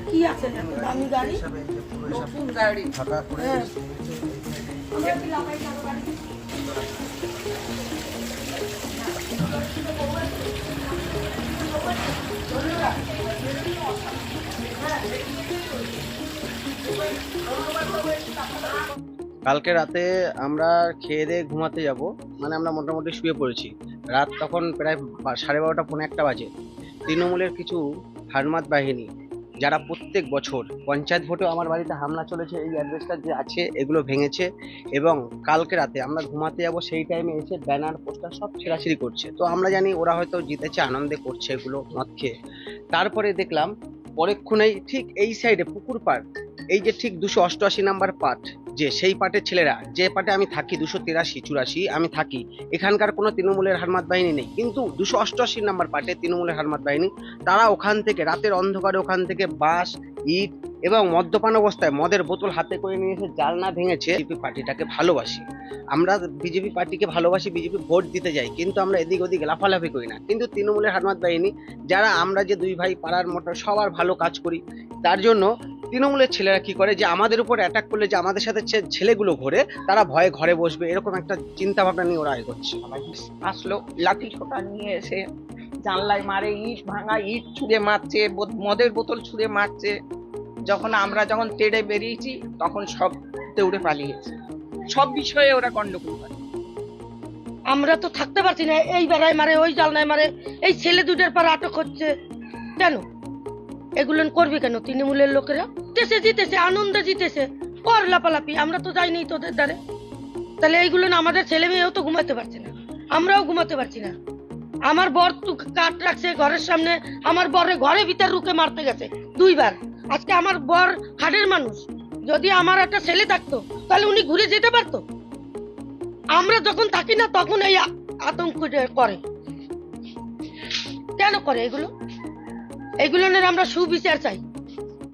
কি আছে এত দামি গাড়ি, নতুন গাড়ি হ্যাঁ। আমরা কি লাগাই কারো গাড়ি? কালকে রাতে আমরা খেয়ে দিয়ে ঘুমাতে যাব, মানে আমরা মোটামুটি শুয়ে পড়েছি। রাত তখন প্রায় 12:30 পৌনে 1টা বাজে। তৃণমূলের কিছু হারমাত বাহিনী, যারা প্রত্যেক বছর পঞ্চায়েত ভোটেও আমার বাড়িতে হামলা চলেছে, এই অ্যাড্রেসটা যে আছে এগুলো ভেঙেছে, এবং কালকে রাতে আমরা ঘুমাতে যাব সেই টাইমে এসে ব্যানার পোস্টার সব ছেঁড়াছিঁড়ি করছে। তো আমরা জানি ওরা হয়তো জিতেছে, আনন্দে করছে এগুলো মদ খেয়ে। তারপরে দেখলাম পরেক্ষণেই ঠিক এই সাইডে পুকুর পাড়, এই যে ঠিক 288 নাম্বার পাট, যে সেই পাটের ছেলেরা, যে পাটে আমি থাকি 283-84 আমি থাকি, এখানকার কোনো তৃণমূলের হারমাত বাহিনী নেই, কিন্তু 288 নাম্বার পাটে তৃণমূলের হারমাত বাহিনী, তারা ওখান থেকে রাতের অন্ধকারে ওখান থেকে বাঁশ, ইট এবং মদ্যপান অবস্থায় মদের বোতল হাতে করে নিয়ে এসে জালনা ভেঙেছে। বিজেপি পার্টিটাকে ভালোবাসি আমরা, বিজেপি পার্টিকে ভালোবাসি, বিজেপি ভোট দিতে যাই, কিন্তু আমরা এদিক ওদিক লাফালাফি করি না। কিন্তু তৃণমূলের হারমাত বাহিনী, যারা আমরা যে দুই ভাই পাড়ার মোটর সবার ভালো কাজ করি, তার জন্য তৃণমূলের ছেলেরা কি করে যে আমাদের উপর অ্যাটাক করলে যে আমাদের সাথে ছেলেগুলো ঘোরে, তারা ভয়ে ঘরে বসবে, এরকম একটা চিন্তা ভাবনা নিয়ে ওরা এগোচ্ছে। আসলো লাঠি ছোটা নিয়ে এসে জানলায় মারে, ইট ভাঙা, ইট ছুঁড়ে মারছে, মদের বোতল ছুঁড়ে মারছে। যখন তেড়ে বেরিয়েছি তখন সব দৌড়ে পালিয়েছে। সব বিষয়ে ওরা গন্ডগোল করে। আমরা তো থাকতে পারছি না, এই বেড়ায় মারে, ওই জালনায় মারে, এই ছেলে দুটোর পর আটক হচ্ছে কেন? এগুলো করবে কেন তৃণমূলের লোকেরা? জিতেছে আনন্দে জিতেছে, পর লাপালাপি, আমরা তো যাইনি তোদের দ্বারে। তাহলে এইগুলো না, আমাদের ছেলে মেয়েও তো ঘুমাতে পারছে না, আমরাও ঘুমাতে পারছি না। আমার বর তো কাঠ রাখছে ঘরের সামনে, আমার বরে ঘরে ভিতর রুকে মারতে গেছে 2বার। আজকে আমার বর হাটের মানুষ, যদি আমার একটা ছেলে থাকতো তাহলে উনি ঘুরে যেতে পারতো। আমরা যখন থাকি না তখন এই আতঙ্ক করে, কেন করে এগুলো? এগুলো নিয়ে আমরা সুবিচার চাই।